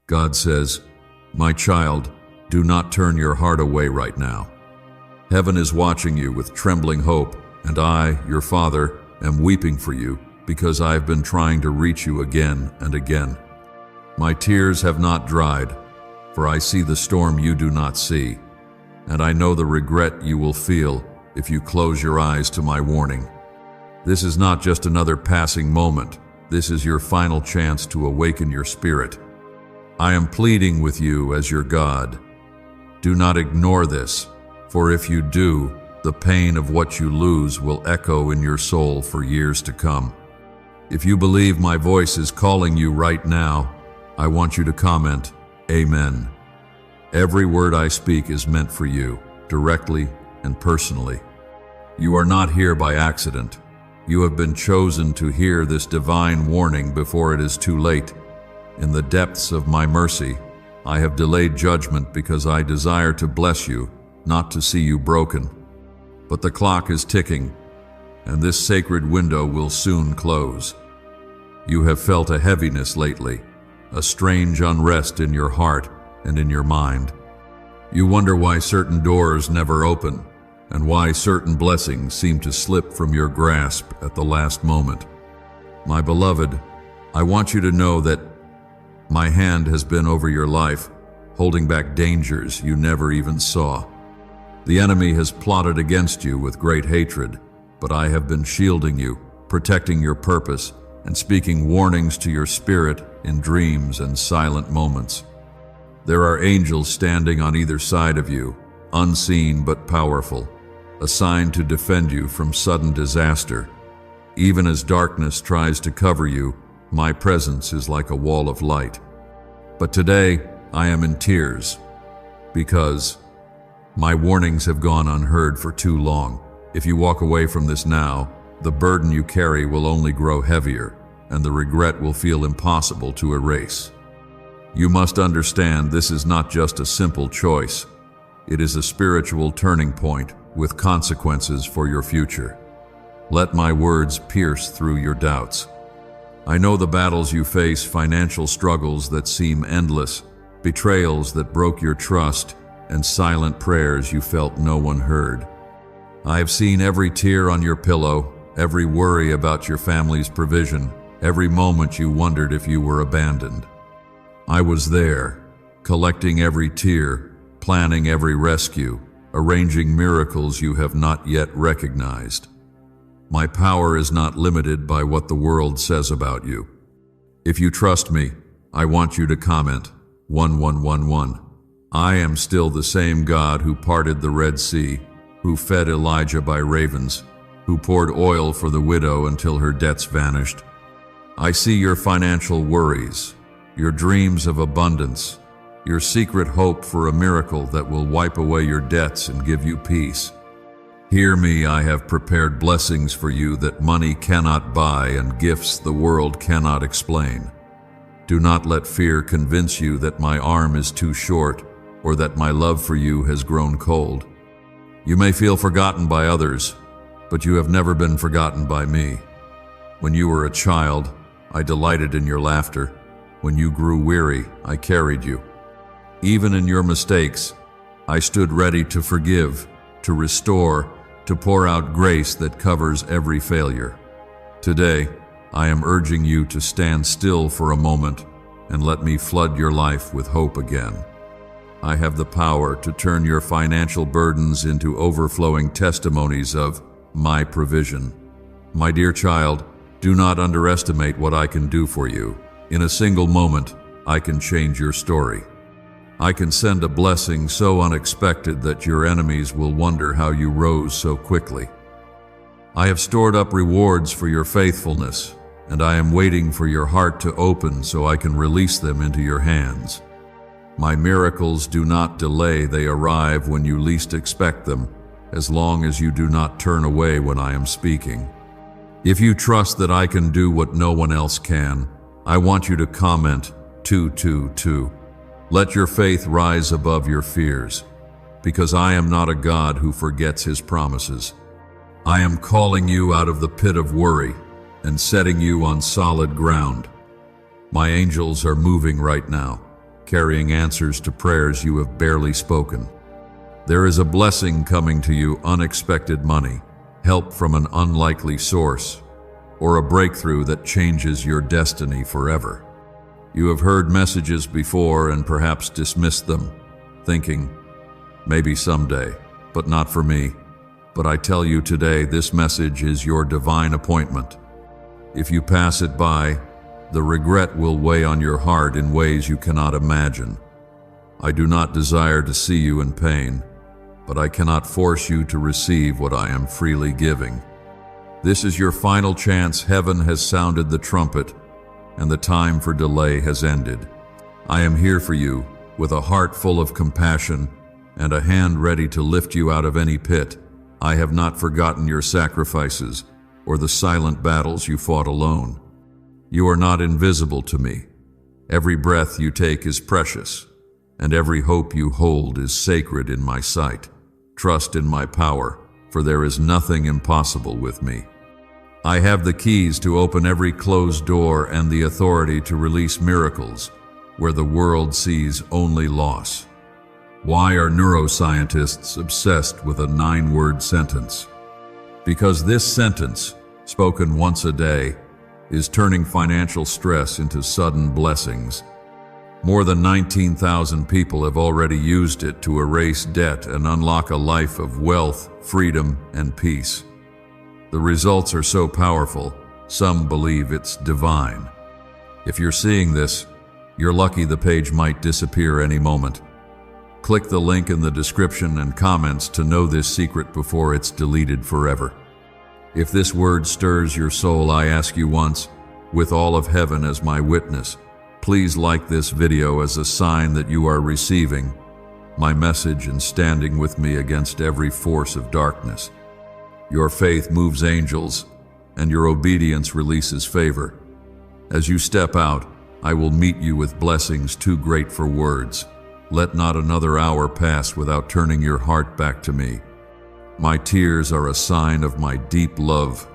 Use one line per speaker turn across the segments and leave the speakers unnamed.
God says, "My child, do not turn your heart away right now. Heaven is watching you with trembling hope, and I, your Father, am weeping for you because I have been trying to reach you again and again. My tears have not dried, for I see the storm you do not see, and I know the regret you will feel if you close your eyes to my warning. This is not just another passing moment. This is your final chance to awaken your spirit. I am pleading with you as your God. Do not ignore this, for if you do, the pain of what you lose will echo in your soul for years to come. If you believe my voice is calling you right now, I want you to comment, Amen. Every word I speak is meant for you, directly and personally. You are not here by accident. You have been chosen to hear this divine warning before it is too late. In the depths of my mercy, I have delayed judgment because I desire to bless you, not to see you broken. But the clock is ticking, and this sacred window will soon close. You have felt a heaviness lately, a strange unrest in your heart and in your mind. You wonder why certain doors never open, and why certain blessings seem to slip from your grasp at the last moment. My beloved, I want you to know that my hand has been over your life, holding back dangers you never even saw. The enemy has plotted against you with great hatred, but I have been shielding you, protecting your purpose, and speaking warnings to your spirit in dreams and silent moments. There are angels standing on either side of you, unseen but powerful, assigned to defend you from sudden disaster. Even as darkness tries to cover you, my presence is like a wall of light. But today, I am in tears, because my warnings have gone unheard for too long. If you walk away from this now, the burden you carry will only grow heavier, and the regret will feel impossible to erase. You must understand this is not just a simple choice. It is a spiritual turning point with consequences for your future. Let my words pierce through your doubts. I know the battles you face, financial struggles that seem endless, betrayals that broke your trust, and silent prayers you felt no one heard. I have seen every tear on your pillow, every worry about your family's provision, every moment you wondered if you were abandoned. I was there, collecting every tear, planning every rescue, arranging miracles you have not yet recognized. My power is not limited by what the world says about you. If you trust me, I want you to comment 1111. I am still the same God who parted the Red Sea, who fed Elijah by ravens, who poured oil for the widow until her debts vanished. I see your financial worries, your dreams of abundance, your secret hope for a miracle that will wipe away your debts and give you peace. Hear me, I have prepared blessings for you that money cannot buy and gifts the world cannot explain. Do not let fear convince you that my arm is too short or that my love for you has grown cold. You may feel forgotten by others, but you have never been forgotten by me. When you were a child, I delighted in your laughter. When you grew weary, I carried you. Even in your mistakes, I stood ready to forgive, to restore, to pour out grace that covers every failure. Today, I am urging you to stand still for a moment and let me flood your life with hope again. I have the power to turn your financial burdens into overflowing testimonies of my provision. My dear child, do not underestimate what I can do for you. In a single moment, I can change your story. I can send a blessing so unexpected that your enemies will wonder how you rose so quickly. I have stored up rewards for your faithfulness, and I am waiting for your heart to open so I can release them into your hands. My miracles do not delay, they arrive when you least expect them, as long as you do not turn away when I am speaking. If you trust that I can do what no one else can, I want you to comment 222. Let your faith rise above your fears, because I am not a God who forgets his promises. I am calling you out of the pit of worry and setting you on solid ground. My angels are moving right now. carrying answers to prayers you have barely spoken. There is a blessing coming to you, unexpected money, help from an unlikely source, or a breakthrough that changes your destiny forever. You have heard messages before and perhaps dismissed them, thinking, maybe someday, but not for me. But I tell you today, this message is your divine appointment. If you pass it by, the regret will weigh on your heart in ways you cannot imagine. I do not desire to see you in pain, but I cannot force you to receive what I am freely giving. This is your final chance. Heaven has sounded the trumpet, and the time for delay has ended. I am here for you, with a heart full of compassion and a hand ready to lift you out of any pit. I have not forgotten your sacrifices or the silent battles you fought alone. You are not invisible to me. Every breath you take is precious, and every hope you hold is sacred in my sight. Trust in my power, for there is nothing impossible with me. I have the keys to open every closed door and the authority to release miracles where the world sees only loss. Why are neuroscientists obsessed with a 9-word sentence? Because this sentence, spoken once a day, is turning financial stress into sudden blessings. More than 19,000 people have already used it to erase debt and unlock a life of wealth, freedom, and peace. The results are so powerful, some believe it's divine. If you're seeing this, you're lucky. The page might disappear any moment. Click the link in the description and comments to know this secret before it's deleted forever. If this word stirs your soul, I ask you once, with all of heaven as my witness, please like this video as a sign that you are receiving my message and standing with me against every force of darkness. Your faith moves angels, and your obedience releases favor. As you step out, I will meet you with blessings too great for words. Let not another hour pass without turning your heart back to me. My tears are a sign of my deep love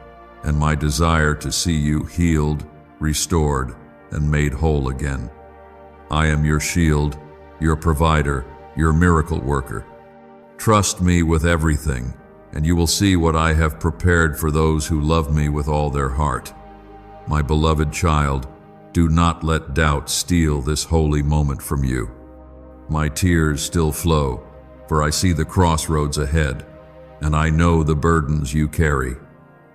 and my desire to see you healed, restored, and made whole again. I am your shield, your provider, your miracle worker. Trust me with everything, and you will see what I have prepared for those who love me with all their heart. My beloved child, do not let doubt steal this holy moment from you. My tears still flow, for I see the crossroads ahead, and I know the burdens you carry.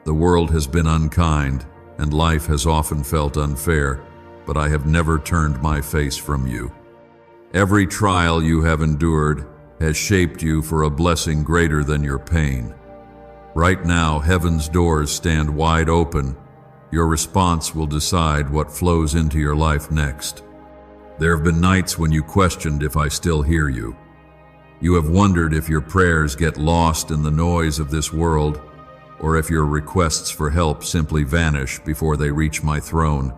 The world has been unkind, and life has often felt unfair, but I have never turned my face from you. Every trial you have endured has shaped you for a blessing greater than your pain. Right now, heaven's doors stand wide open. Your response will decide what flows into your life next. There have been nights when you questioned if I still hear you. You have wondered if your prayers get lost in the noise of this world, or if your requests for help simply vanish before they reach my throne.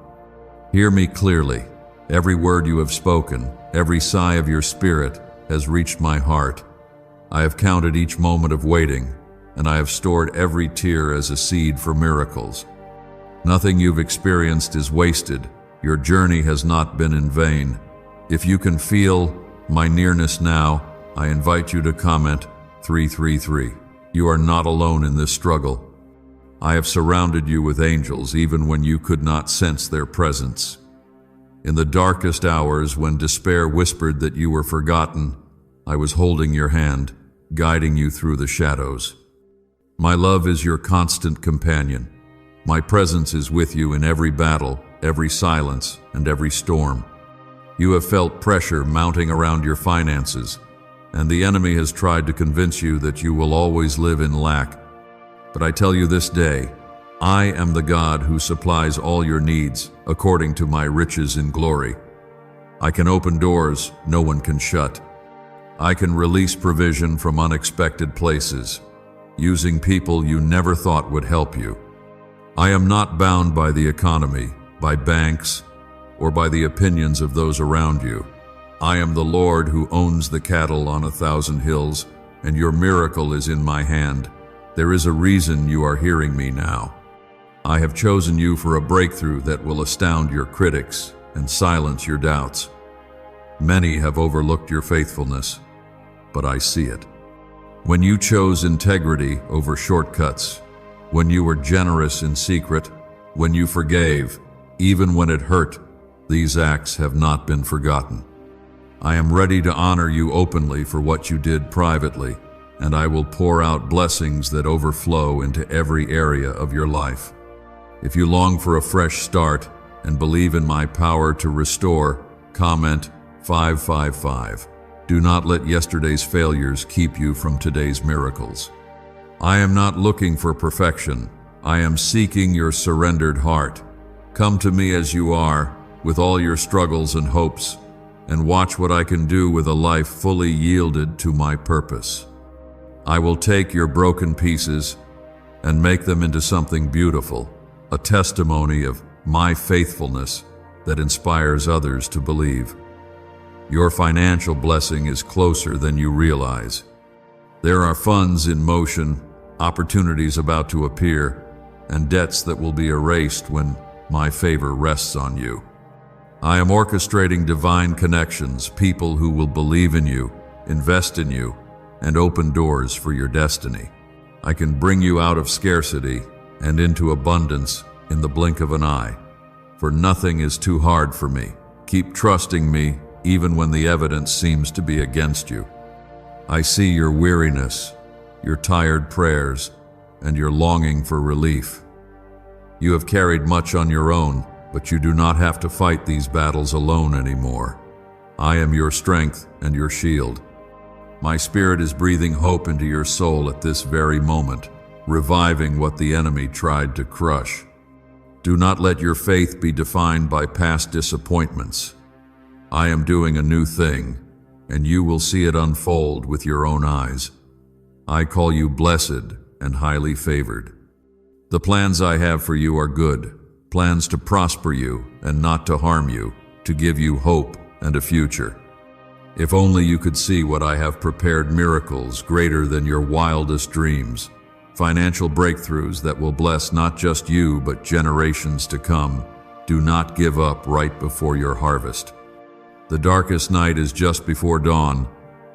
Hear me clearly. Every word you have spoken, every sigh of your spirit has reached my heart. I have counted each moment of waiting, and I have stored every tear as a seed for miracles. Nothing you've experienced is wasted. Your journey has not been in vain. If you can feel my nearness now, I invite you to comment 333. You are not alone in this struggle. I have surrounded you with angels even when you could not sense their presence. In the darkest hours when despair whispered that you were forgotten, I was holding your hand, guiding you through the shadows. My love is your constant companion. My presence is with you in every battle, every silence, and every storm. You have felt pressure mounting around your finances, and the enemy has tried to convince you that you will always live in lack. But I tell you this day, I am the God who supplies all your needs according to my riches in glory. I can open doors no one can shut. I can release provision from unexpected places, using people you never thought would help you. I am not bound by the economy, by banks, or by the opinions of those around you. I am the Lord who owns the cattle on 1,000 hills, and your miracle is in my hand. There is a reason you are hearing me now. I have chosen you for a breakthrough that will astound your critics and silence your doubts. Many have overlooked your faithfulness, but I see it. When you chose integrity over shortcuts, when you were generous in secret, when you forgave, even when it hurt, these acts have not been forgotten. I am ready to honor you openly for what you did privately, and I will pour out blessings that overflow into every area of your life. If you long for a fresh start and believe in my power to restore, comment 555. Do not let yesterday's failures keep you from today's miracles. I am not looking for perfection. I am seeking your surrendered heart. Come to me as you are, with all your struggles and hopes, and watch what I can do with a life fully yielded to my purpose. I will take your broken pieces and make them into something beautiful, a testimony of my faithfulness that inspires others to believe. Your financial blessing is closer than you realize. There are funds in motion, opportunities about to appear, and debts that will be erased when my favor rests on you. I am orchestrating divine connections, people who will believe in you, invest in you, and open doors for your destiny. I can bring you out of scarcity and into abundance in the blink of an eye, for nothing is too hard for me. Keep trusting me even when the evidence seems to be against you. I see your weariness, your tired prayers, and your longing for relief. You have carried much on your own, but you do not have to fight these battles alone anymore. I am your strength and your shield. My spirit is breathing hope into your soul at this very moment, reviving what the enemy tried to crush. Do not let your faith be defined by past disappointments. I am doing a new thing, and you will see it unfold with your own eyes. I call you blessed and highly favored. The plans I have for you are good, plans to prosper you and not to harm you, to give you hope and a future. If only you could see what I have prepared, miracles greater than your wildest dreams, financial breakthroughs that will bless not just you but generations to come. Do not give up right before your harvest. The darkest night is just before dawn,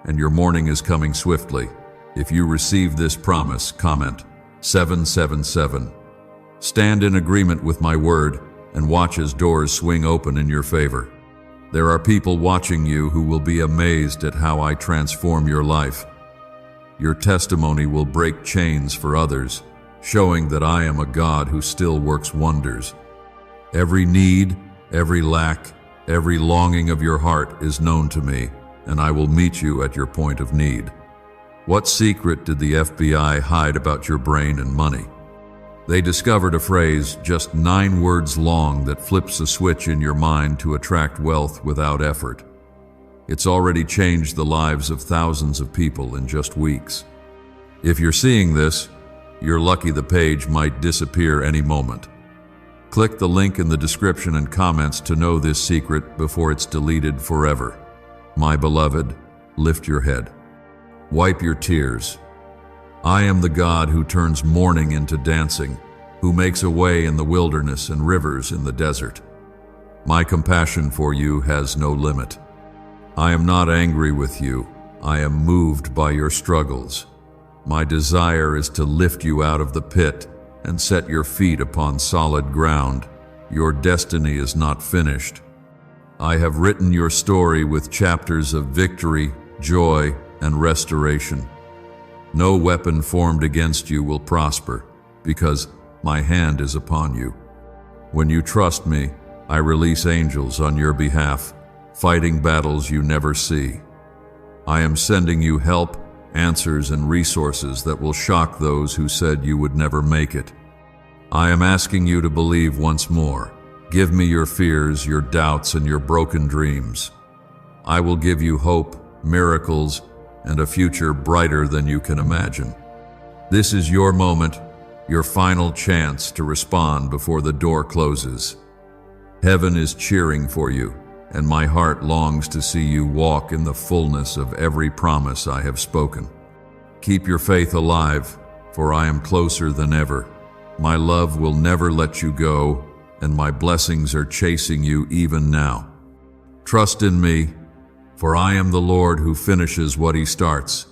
and your morning is coming swiftly. If you receive this promise, comment 777. Stand in agreement with my word and watch as doors swing open in your favor. There are people watching you who will be amazed at how I transform your life. Your testimony will break chains for others, showing that I am a God who still works wonders. Every need, every lack, every longing of your heart is known to me, and I will meet you at your point of need. What secret did the FBI hide about your brain and money? They discovered a phrase just 9 words long that flips a switch in your mind to attract wealth without effort. It's already changed the lives of thousands of people in just weeks. If you're seeing this, you're lucky. The page might disappear any moment. Click the link in the description and comments to know this secret before it's deleted forever. My beloved, lift your head. Wipe your tears. I am the God who turns mourning into dancing, who makes a way in the wilderness and rivers in the desert. My compassion for you has no limit. I am not angry with you. I am moved by your struggles. My desire is to lift you out of the pit and set your feet upon solid ground. Your destiny is not finished. I have written your story with chapters of victory, joy, and restoration. No weapon formed against you will prosper, because my hand is upon you. When you trust me, I release angels on your behalf, fighting battles you never see. I am sending you help, answers, and resources that will shock those who said you would never make it. I am asking you to believe once more. Give me your fears, your doubts, and your broken dreams. I will give you hope, miracles, and a future brighter than you can imagine. This is your moment, your final chance to respond before the door closes. Heaven is cheering for you, and my heart longs to see you walk in the fullness of every promise I have spoken. Keep your faith alive, for I am closer than ever. My love will never let you go, and my blessings are chasing you even now. Trust in me, For I am the Lord who finishes what he starts,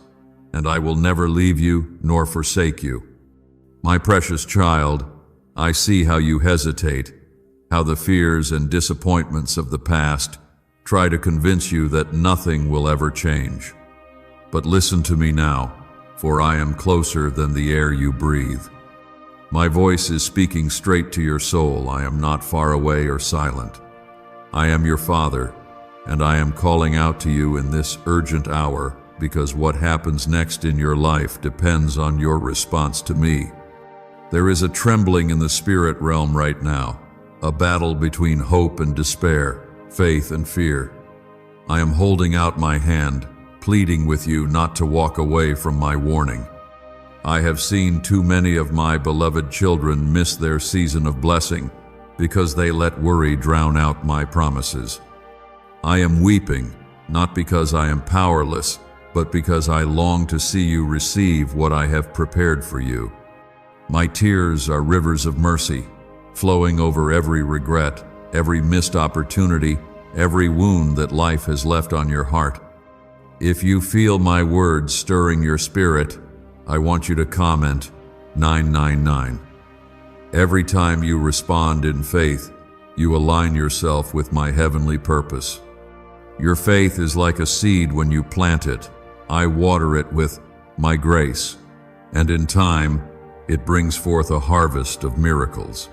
and I will never leave you nor forsake you. My precious child, I see how you hesitate, how the fears and disappointments of the past try to convince you that nothing will ever change. But listen to me now, for I am closer than the air you breathe. My voice is speaking straight to your soul. I am not far away or silent. I am your Father, and I am calling out to you in this urgent hour because what happens next in your life depends on your response to me. There is a trembling in the spirit realm right now, a battle between hope and despair, faith and fear. I am holding out my hand, pleading with you not to walk away from my warning. I have seen too many of my beloved children miss their season of blessing because they let worry drown out my promises. I am weeping, not because I am powerless, but because I long to see you receive what I have prepared for you. My tears are rivers of mercy, flowing over every regret, every missed opportunity, every wound that life has left on your heart. If you feel my words stirring your spirit, I want you to comment 999. Every time you respond in faith, you align yourself with my heavenly purpose. Your faith is like a seed when you plant it. I water it with my grace, and in time, it brings forth a harvest of miracles.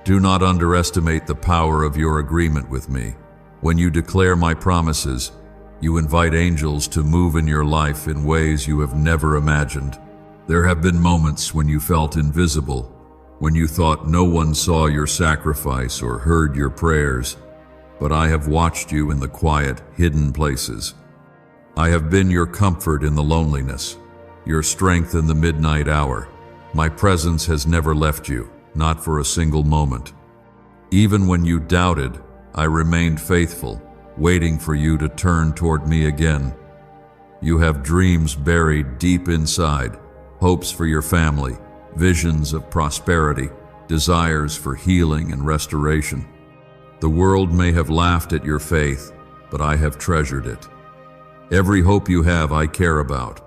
Do not underestimate the power of your agreement with me. When you declare my promises, you invite angels to move in your life in ways you have never imagined. There have been moments when you felt invisible, when you thought no one saw your sacrifice or heard your prayers, but I have watched you in the quiet, hidden places. I have been your comfort in the loneliness, your strength in the midnight hour. My presence has never left you, not for a single moment. Even when you doubted, I remained faithful, waiting for you to turn toward me again. You have dreams buried deep inside, hopes for your family, visions of prosperity, desires for healing and restoration. The world may have laughed at your faith, but I have treasured it. Every hope you have, I care about.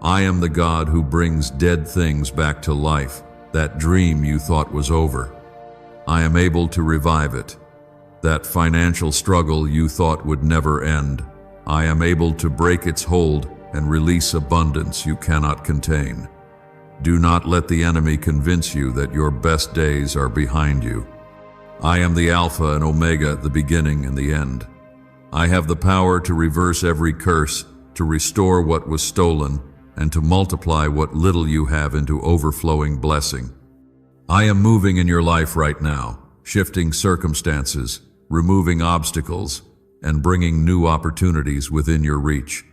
I am the God who brings dead things back to life, that dream you thought was over. I am able to revive it. That financial struggle you thought would never end, I am able to break its hold and release abundance you cannot contain. Do not let the enemy convince you that your best days are behind you. I am the Alpha and Omega, the beginning and the end. I have the power to reverse every curse, to restore what was stolen, and to multiply what little you have into overflowing blessing. I am moving in your life right now, shifting circumstances, removing obstacles, and bringing new opportunities within your reach.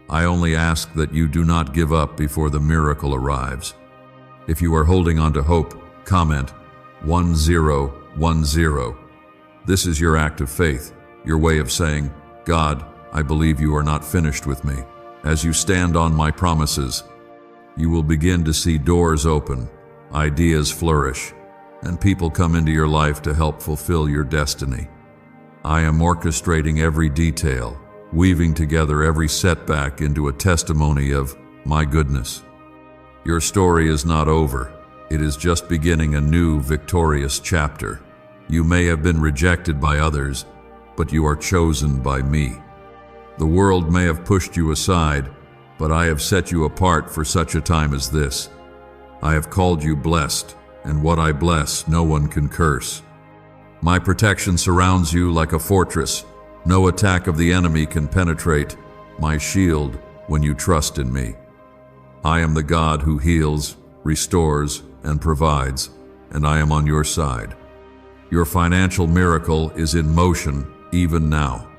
I only ask that you do not give up before the miracle arrives. If you are holding on to hope, comment 1010. This is your act of faith, your way of saying, God, I believe you are not finished with me. As you stand on my promises, you will begin to see doors open, ideas flourish, and people come into your life to help fulfill your destiny. I am orchestrating every detail, weaving together every setback into a testimony of my goodness. Your story is not over. It is just beginning a new, victorious chapter. You may have been rejected by others, but you are chosen by me. The world may have pushed you aside, but I have set you apart for such a time as this. I have called you blessed, and what I bless, no one can curse. My protection surrounds you like a fortress. No attack of the enemy can penetrate my shield when you trust in me. I am the God who heals, restores, and provides, and I am on your side. Your financial miracle is in motion even now.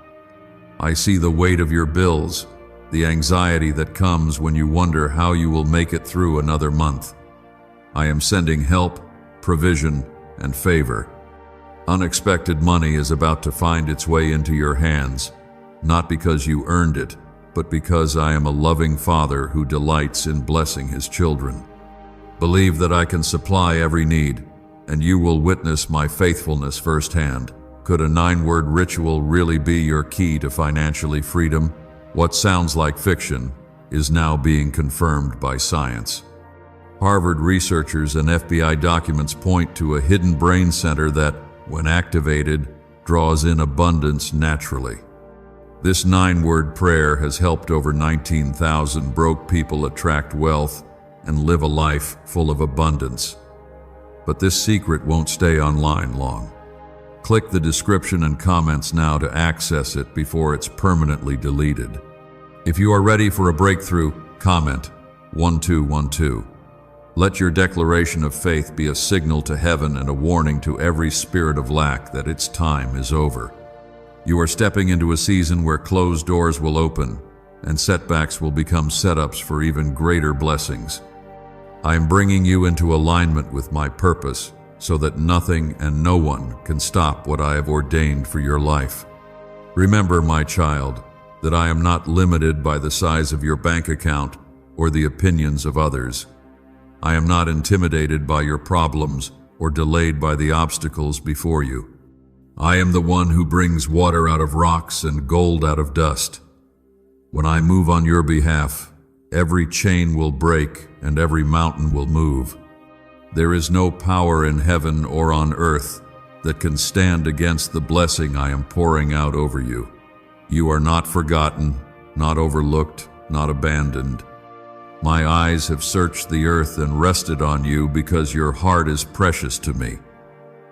I see the weight of your bills, the anxiety that comes when you wonder how you will make it through another month. I am sending help, provision, and favor. Unexpected money is about to find its way into your hands, not because you earned it, but because I am a loving Father who delights in blessing his children. Believe that I can supply every need, and you will witness my faithfulness firsthand. Could a 9-word ritual really be your key to financially freedom? What sounds like fiction is now being confirmed by science. Harvard researchers and FBI documents point to a hidden brain center that, when activated, draws in abundance naturally. This 9-word prayer has helped over 19,000 broke people attract wealth and live a life full of abundance. But this secret won't stay online long. Click the description and comments now to access it before it's permanently deleted. If you are ready for a breakthrough, comment 1212. Let your declaration of faith be a signal to heaven and a warning to every spirit of lack that its time is over. You are stepping into a season where closed doors will open and setbacks will become setups for even greater blessings. I am bringing you into alignment with my purpose so that nothing and no one can stop what I have ordained for your life. Remember, my child, that I am not limited by the size of your bank account or the opinions of others. I am not intimidated by your problems or delayed by the obstacles before you. I am the one who brings water out of rocks and gold out of dust. When I move on your behalf, every chain will break and every mountain will move. There is no power in heaven or on earth that can stand against the blessing I am pouring out over you. You are not forgotten, not overlooked, not abandoned. My eyes have searched the earth and rested on you because your heart is precious to me.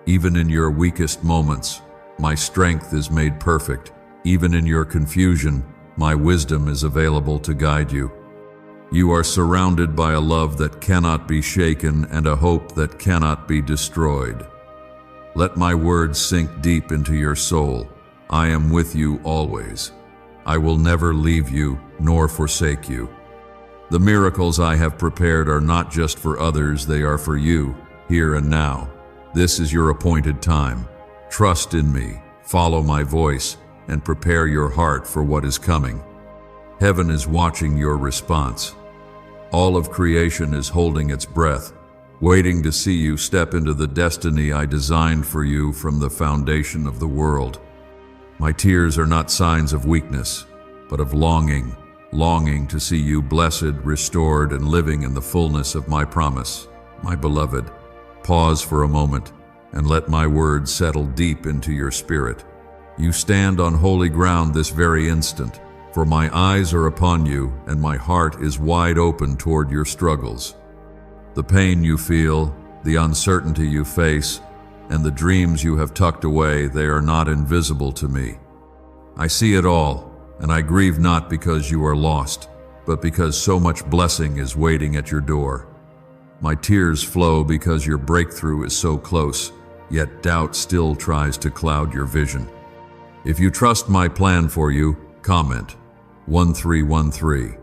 Even in your weakest moments, my strength is made perfect. Even in your confusion, my wisdom is available to guide you. You are surrounded by a love that cannot be shaken and a hope that cannot be destroyed. Let my words sink deep into your soul. I am with you always. I will never leave you nor forsake you. The miracles I have prepared are not just for others, they are for you, here and now. This is your appointed time. Trust in me, follow my voice, and prepare your heart for what is coming. Heaven is watching your response. All of creation is holding its breath, waiting to see you step into the destiny I designed for you from the foundation of the world. My tears are not signs of weakness, but of longing to see you blessed, restored, and living in the fullness of my promise. My beloved, pause for a moment and let my words settle deep into your spirit. You stand on holy ground this very instant, for my eyes are upon you and my heart is wide open toward your struggles. The pain you feel, the uncertainty you face, and the dreams you have tucked away, they are not invisible to me. I see it all, and I grieve not because you are lost, but because so much blessing is waiting at your door. My tears flow because your breakthrough is so close, yet doubt still tries to cloud your vision. If you trust my plan for you, comment 1313.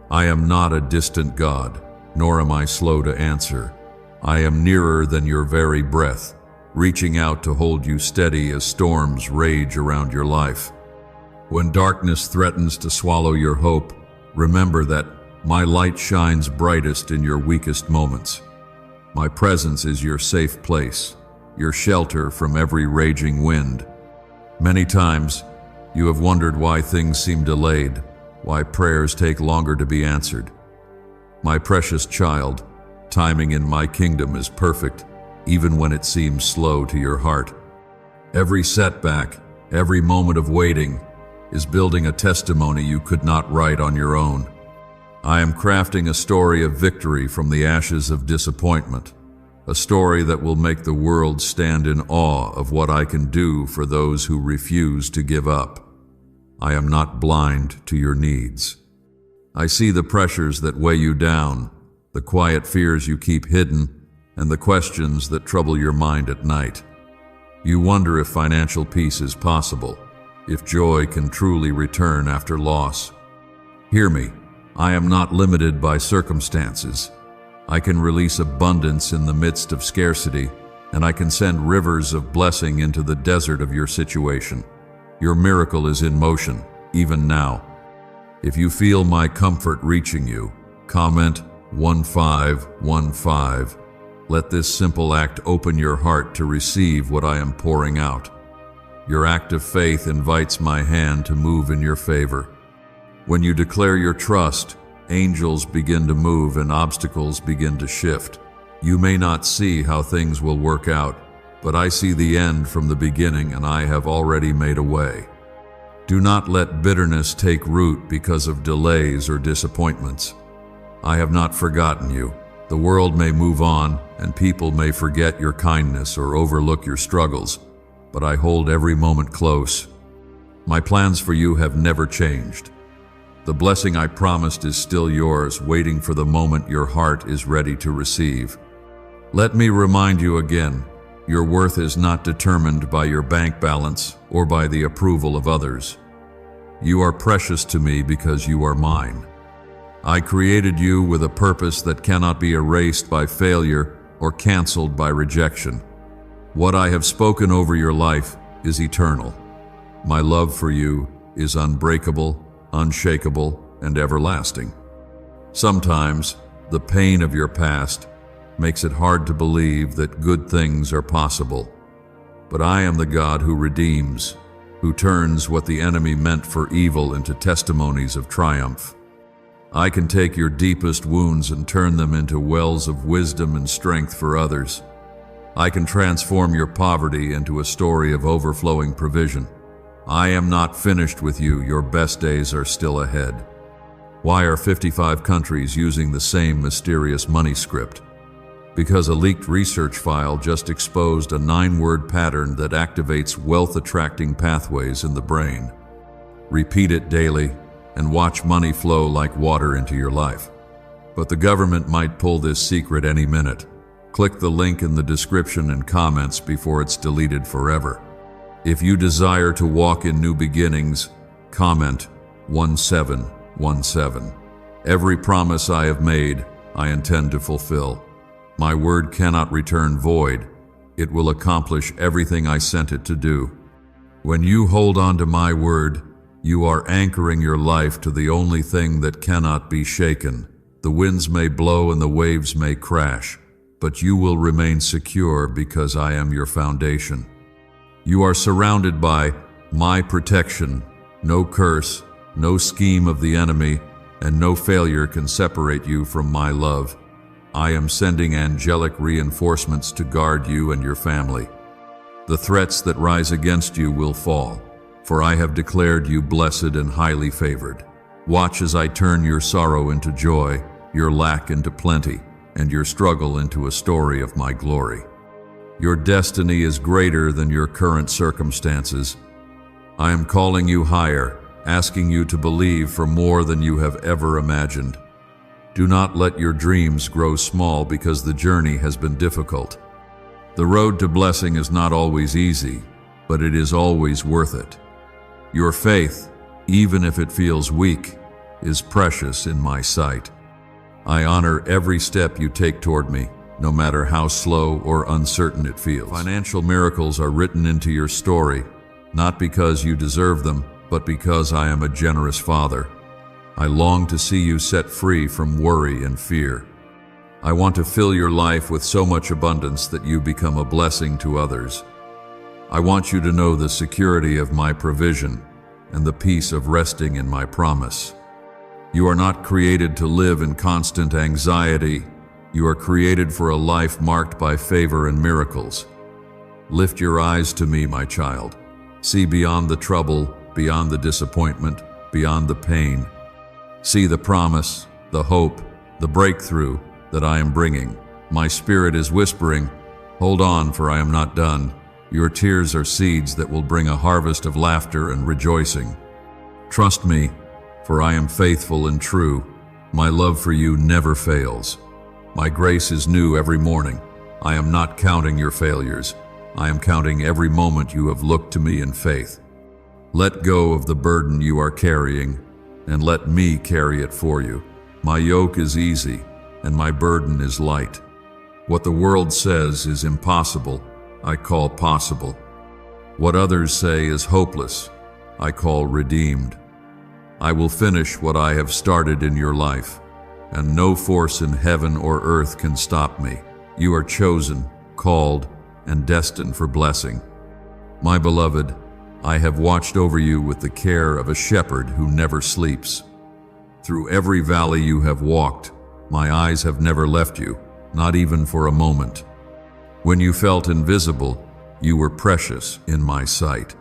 I am not a distant God, nor am I slow to answer. I am nearer than your very breath, reaching out to hold you steady as storms rage around your life. When darkness threatens to swallow your hope, remember that my light shines brightest in your weakest moments. My presence is your safe place, your shelter from every raging wind. Many times, you have wondered why things seem delayed, why prayers take longer to be answered. My precious child, timing in my kingdom is perfect, even when it seems slow to your heart. Every setback, every moment of waiting, is building a testimony you could not write on your own. I am crafting a story of victory from the ashes of disappointment, a story that will make the world stand in awe of what I can do for those who refuse to give up. I am not blind to your needs. I see the pressures that weigh you down, the quiet fears you keep hidden, and the questions that trouble your mind at night. You wonder if financial peace is possible, if joy can truly return after loss. Hear me, I am not limited by circumstances. I can release abundance in the midst of scarcity, and I can send rivers of blessing into the desert of your situation. Your miracle is in motion, even now. If you feel my comfort reaching you, comment 1515. Let this simple act open your heart to receive what I am pouring out. Your act of faith invites my hand to move in your favor. When you declare your trust, angels begin to move and obstacles begin to shift. You may not see how things will work out, but I see the end from the beginning, and I have already made a way. Do not let bitterness take root because of delays or disappointments. I have not forgotten you. The world may move on, and people may forget your kindness or overlook your struggles, but I hold every moment close. My plans for you have never changed. The blessing I promised is still yours, waiting for the moment your heart is ready to receive. Let me remind you again, your worth is not determined by your bank balance or by the approval of others. You are precious to me because you are mine. I created you with a purpose that cannot be erased by failure or canceled by rejection. What I have spoken over your life is eternal. My love for you is unbreakable, unshakable, and everlasting. Sometimes, the pain of your past makes it hard to believe that good things are possible. But I am the God who redeems, who turns what the enemy meant for evil into testimonies of triumph. I can take your deepest wounds and turn them into wells of wisdom and strength for others. I can transform your poverty into a story of overflowing provision. I am not finished with you. Your best days are still ahead. Why are 55 countries using the same mysterious money script? Because a leaked research file just exposed a 9-word pattern that activates wealth-attracting pathways in the brain. Repeat it daily and watch money flow like water into your life. But the government might pull this secret any minute. Click the link in the description and comments before it's deleted forever. If you desire to walk in new beginnings, comment 1717. Every promise I have made, I intend to fulfill. My word cannot return void. It will accomplish everything I sent it to do. When you hold on to my word, you are anchoring your life to the only thing that cannot be shaken. The winds may blow and the waves may crash, but you will remain secure because I am your foundation. You are surrounded by my protection. No curse, no scheme of the enemy, and no failure can separate you from my love. I am sending angelic reinforcements to guard you and your family. The threats that rise against you will fall, for I have declared you blessed and highly favored. Watch as I turn your sorrow into joy, your lack into plenty, and your struggle into a story of my glory. Your destiny is greater than your current circumstances. I am calling you higher, asking you to believe for more than you have ever imagined. Do not let your dreams grow small because the journey has been difficult. The road to blessing is not always easy, but it is always worth it. Your faith, even if it feels weak, is precious in my sight. I honor every step you take toward me, no matter how slow or uncertain it feels. Financial miracles are written into your story, not because you deserve them, but because I am a generous Father. I long to see you set free from worry and fear. I want to fill your life with so much abundance that you become a blessing to others. I want you to know the security of my provision and the peace of resting in my promise. You are not created to live in constant anxiety. You are created for a life marked by favor and miracles. Lift your eyes to me, my child. See beyond the trouble, beyond the disappointment, beyond the pain. See the promise, the hope, the breakthrough that I am bringing. My spirit is whispering, hold on, for I am not done. Your tears are seeds that will bring a harvest of laughter and rejoicing. Trust me, for I am faithful and true. My love for you never fails. My grace is new every morning. I am not counting your failures. I am counting every moment you have looked to me in faith. Let go of the burden you are carrying, and let me carry it for you. My yoke is easy, and my burden is light. What the world says is impossible, I call possible. What others say is hopeless, I call redeemed. I will finish what I have started in your life, and no force in heaven or earth can stop me. You are chosen, called, and destined for blessing. My beloved, I have watched over you with the care of a shepherd who never sleeps. Through every valley you have walked, my eyes have never left you, not even for a moment. When you felt invisible, you were precious in my sight.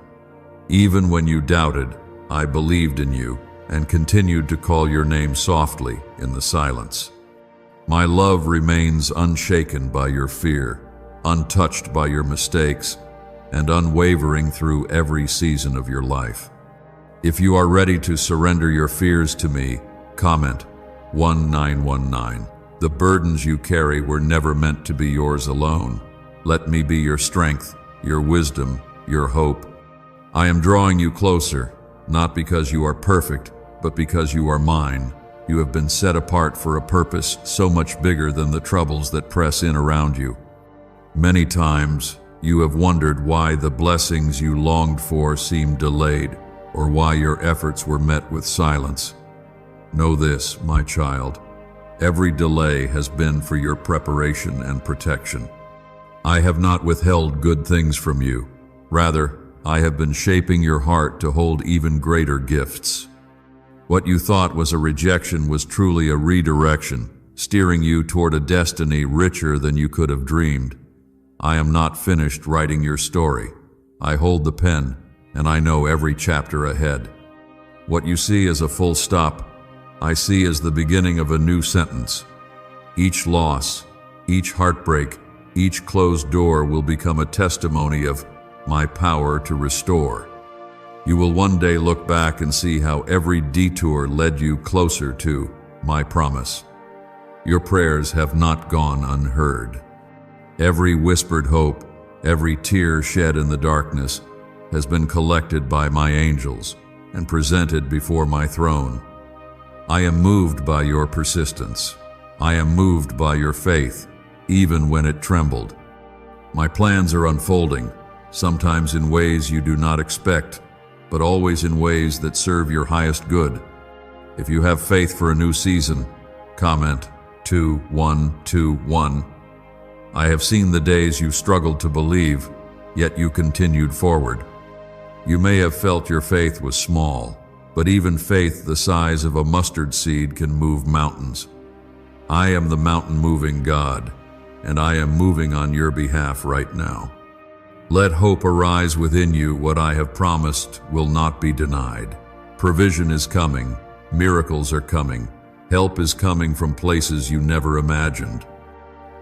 Even when you doubted, I believed in you and continued to call your name softly in the silence. My love remains unshaken by your fear, untouched by your mistakes, and unwavering through every season of your life. If you are ready to surrender your fears to me, comment 1919. The burdens you carry were never meant to be yours alone. Let me be your strength, your wisdom, your hope. I am drawing you closer, not because you are perfect, but because you are mine. You have been set apart for a purpose so much bigger than the troubles that press in around you. Many times, you have wondered why the blessings you longed for seemed delayed, or why your efforts were met with silence. Know this, my child. Every delay has been for your preparation and protection. I have not withheld good things from you. Rather, I have been shaping your heart to hold even greater gifts. What you thought was a rejection was truly a redirection, steering you toward a destiny richer than you could have dreamed. I am not finished writing your story. I hold the pen, and I know every chapter ahead. What you see as a full stop, I see as the beginning of a new sentence. Each loss, each heartbreak, each closed door will become a testimony of my power to restore. You will one day look back and see how every detour led you closer to my promise. Your prayers have not gone unheard. Every whispered hope, every tear shed in the darkness has been collected by my angels and presented before my throne. I am moved by your persistence. I am moved by your faith, even when it trembled. My plans are unfolding, sometimes in ways you do not expect, but always in ways that serve your highest good. If you have faith for a new season, comment 2121. I have seen the days you struggled to believe, yet you continued forward. You may have felt your faith was small, but even faith the size of a mustard seed can move mountains. I am the mountain-moving God, and I am moving on your behalf right now. Let hope arise within you. What I have promised will not be denied. Provision is coming, miracles are coming, help is coming from places you never imagined.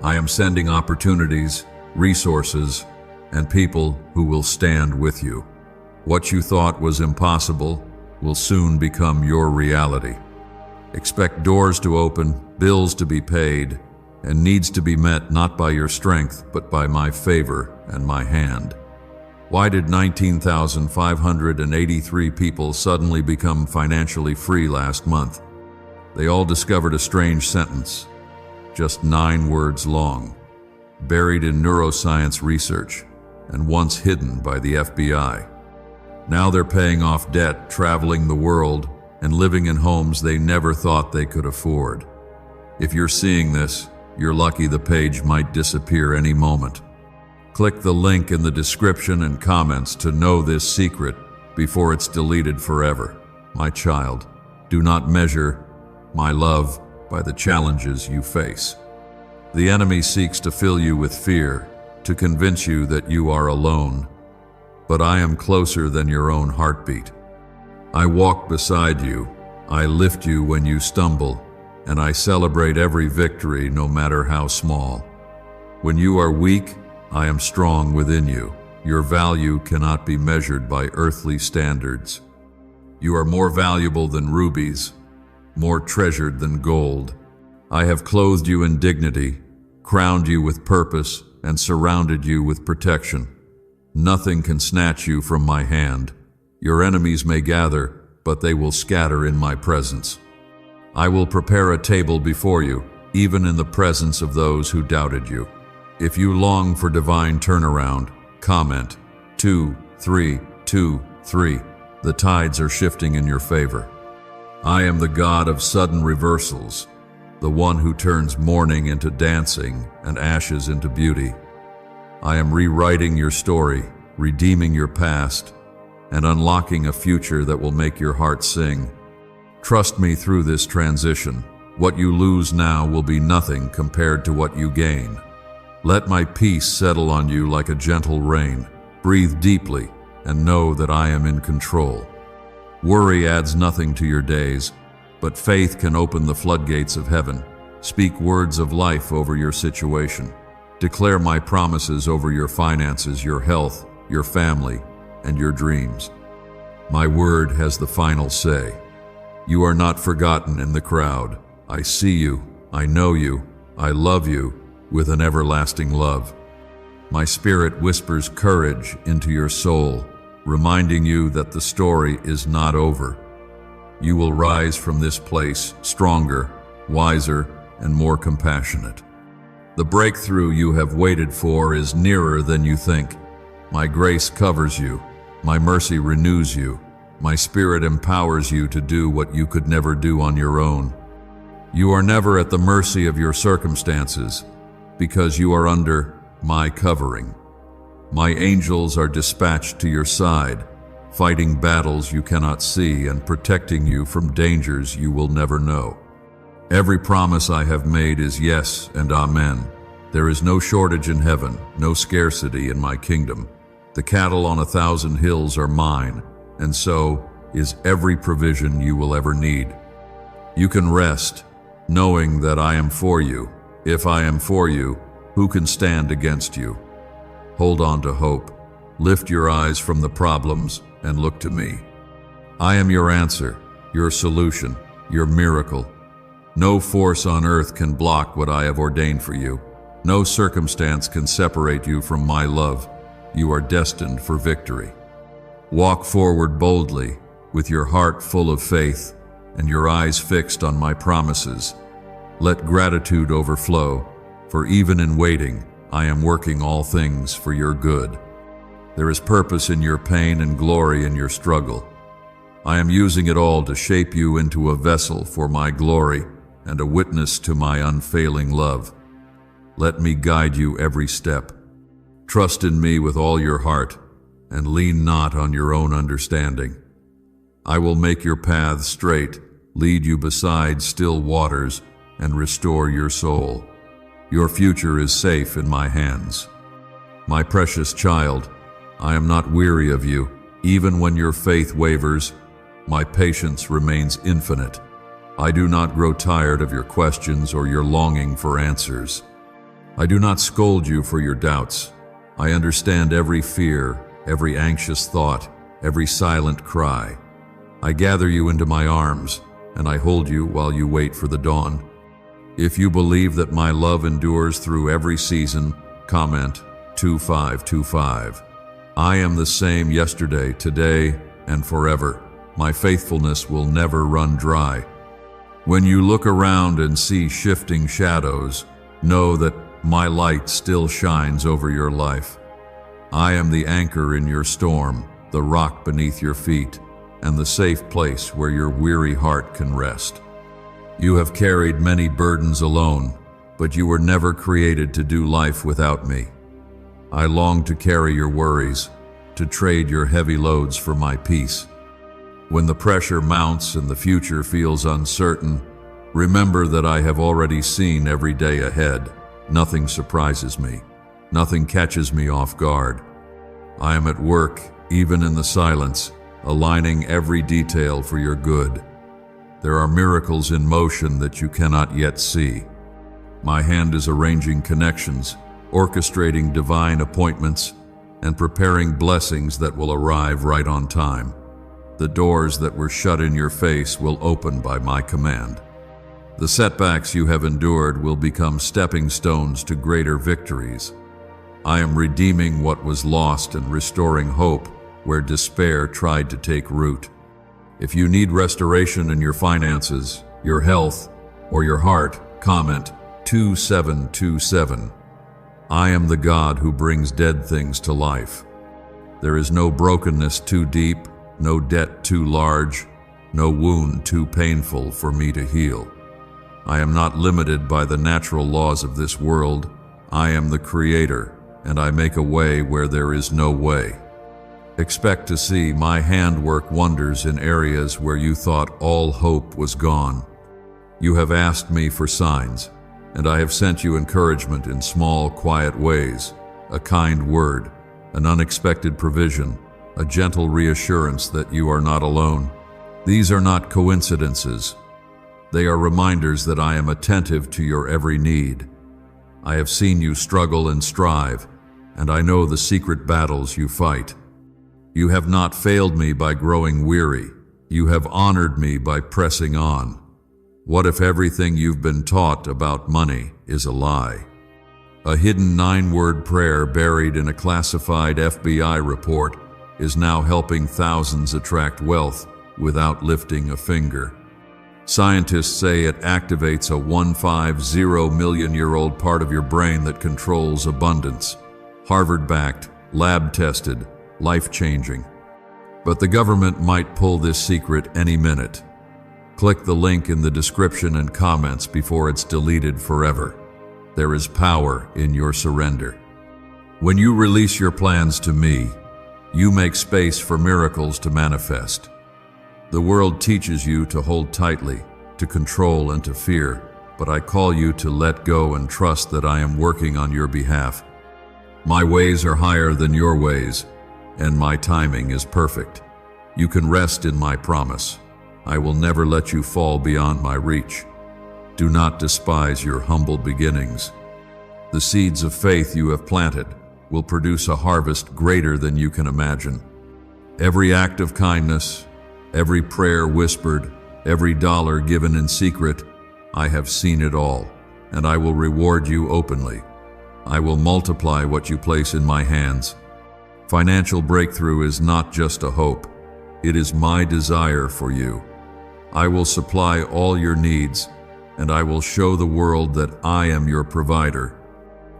I am sending opportunities, resources, and people who will stand with you. What you thought was impossible will soon become your reality. Expect doors to open, bills to be paid, and needs to be met not by your strength, but by my favor and my hand. Why did 19,583 people suddenly become financially free last month? They all discovered a strange sentence, just 9 words long, buried in neuroscience research and once hidden by the FBI. Now they're paying off debt, traveling the world, and living in homes they never thought they could afford. If you're seeing this, you're lucky. The page might disappear any moment. Click the link in the description and comments to know this secret before it's deleted forever. My child, do not measure my love by the challenges you face. The enemy seeks to fill you with fear, to convince you that you are alone. But I am closer than your own heartbeat. I walk beside you, I lift you when you stumble, and I celebrate every victory, no matter how small. When you are weak, I am strong within you. Your value cannot be measured by earthly standards. You are more valuable than rubies, more treasured than gold. I have clothed you in dignity, crowned you with purpose, and surrounded you with protection. Nothing can snatch you from my hand. Your enemies may gather, but they will scatter in my presence. I will prepare a table before you, even in the presence of those who doubted you. If you long for divine turnaround, comment 2323. The tides are shifting in your favor. I am the God of sudden reversals, the one who turns mourning into dancing and ashes into beauty. I am rewriting your story, redeeming your past, and unlocking a future that will make your heart sing. Trust me through this transition. What you lose now will be nothing compared to what you gain. Let my peace settle on you like a gentle rain. Breathe deeply and know that I am in control. Worry adds nothing to your days, but faith can open the floodgates of heaven. Speak words of life over your situation. Declare my promises over your finances, your health, your family, and your dreams. My word has the final say. You are not forgotten in the crowd. I see you, I know you, I love you with an everlasting love. My spirit whispers courage into your soul, reminding you that the story is not over. You will rise from this place stronger, wiser, and more compassionate. The breakthrough you have waited for is nearer than you think. My grace covers you. My mercy renews you. My spirit empowers you to do what you could never do on your own. You are never at the mercy of your circumstances because you are under my covering. My angels are dispatched to your side, fighting battles you cannot see and protecting you from dangers you will never know. Every promise I have made is yes and amen. There is no shortage in heaven, no scarcity in my kingdom. The cattle on 1,000 hills are mine, and so is every provision you will ever need. You can rest, knowing that I am for you. If I am for you, who can stand against you? Hold on to hope. Lift your eyes from the problems and look to me. I am your answer, your solution, your miracle. No force on earth can block what I have ordained for you. No circumstance can separate you from my love. You are destined for victory. Walk forward boldly, with your heart full of faith and your eyes fixed on my promises. Let gratitude overflow, for even in waiting, I am working all things for your good. There is purpose in your pain and glory in your struggle. I am using it all to shape you into a vessel for my glory and a witness to my unfailing love. Let me guide you every step. Trust in me with all your heart, and lean not on your own understanding. I will make your paths straight, lead you beside still waters, and restore your soul. Your future is safe in my hands. My precious child, I am not weary of you. Even when your faith wavers, my patience remains infinite. I do not grow tired of your questions or your longing for answers. I do not scold you for your doubts. I understand every fear, every anxious thought, every silent cry. I gather you into my arms, and I hold you while you wait for the dawn. If you believe that my love endures through every season, comment 2525. I am the same yesterday, today, and forever. My faithfulness will never run dry. When you look around and see shifting shadows, know that my light still shines over your life. I am the anchor in your storm, the rock beneath your feet, and the safe place where your weary heart can rest. You have carried many burdens alone, but you were never created to do life without me. I long to carry your worries, to trade your heavy loads for my peace. When the pressure mounts and the future feels uncertain, remember that I have already seen every day ahead. Nothing surprises me. Nothing catches me off guard. I am at work, even in the silence, aligning every detail for your good. There are miracles in motion that you cannot yet see. My hand is arranging connections, orchestrating divine appointments, and preparing blessings that will arrive right on time. The doors that were shut in your face will open by my command. The setbacks you have endured will become stepping stones to greater victories. I am redeeming what was lost and restoring hope where despair tried to take root. If you need restoration in your finances, your health, or your heart, comment 2727. I am the God who brings dead things to life. There is no brokenness too deep, no debt too large, no wound too painful for me to heal. I am not limited by the natural laws of this world. I am the Creator, and I make a way where there is no way. Expect to see my hand work wonders in areas where you thought all hope was gone. You have asked me for signs, and I have sent you encouragement in small, quiet ways, a kind word, an unexpected provision, a gentle reassurance that you are not alone. These are not coincidences. They are reminders that I am attentive to your every need. I have seen you struggle and strive, and I know the secret battles you fight. You have not failed me by growing weary. You have honored me by pressing on. What if everything you've been taught about money is a lie? A hidden 9-word prayer buried in a classified FBI report is now helping thousands attract wealth without lifting a finger. Scientists say it activates a 150-million-year-old part of your brain that controls abundance. Harvard-backed, lab-tested, life-changing. But the government might pull this secret any minute. Click the link in the description and comments before it's deleted forever. There is power in your surrender. When you release your plans to me, you make space for miracles to manifest. The world teaches you to hold tightly, to control and to fear, but I call you to let go and trust that I am working on your behalf. My ways are higher than your ways, and my timing is perfect. You can rest in my promise. I will never let you fall beyond my reach. Do not despise your humble beginnings. The seeds of faith you have planted will produce a harvest greater than you can imagine. Every act of kindness, every prayer whispered, every dollar given in secret, I have seen it all, and I will reward you openly. I will multiply what you place in my hands. Financial breakthrough is not just a hope. It is my desire for you. I will supply all your needs, and I will show the world that I am your provider.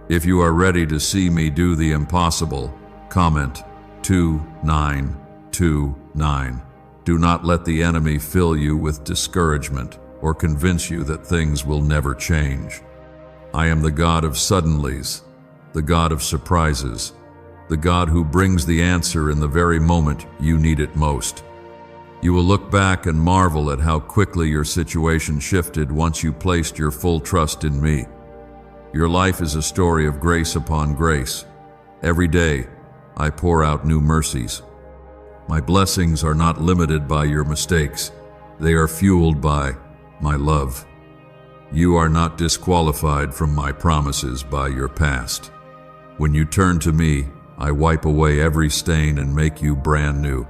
If you are ready to see me do the impossible, comment 2929. Do not let the enemy fill you with discouragement or convince you that things will never change. I am the God of suddenlies, the God of surprises, the God who brings the answer in the very moment you need it most. You will look back and marvel at how quickly your situation shifted once you placed your full trust in me. Your life is a story of grace upon grace. Every day, I pour out new mercies. My blessings are not limited by your mistakes. They are fueled by my love. You are not disqualified from my promises by your past. When you turn to me, I wipe away every stain and make you brand new.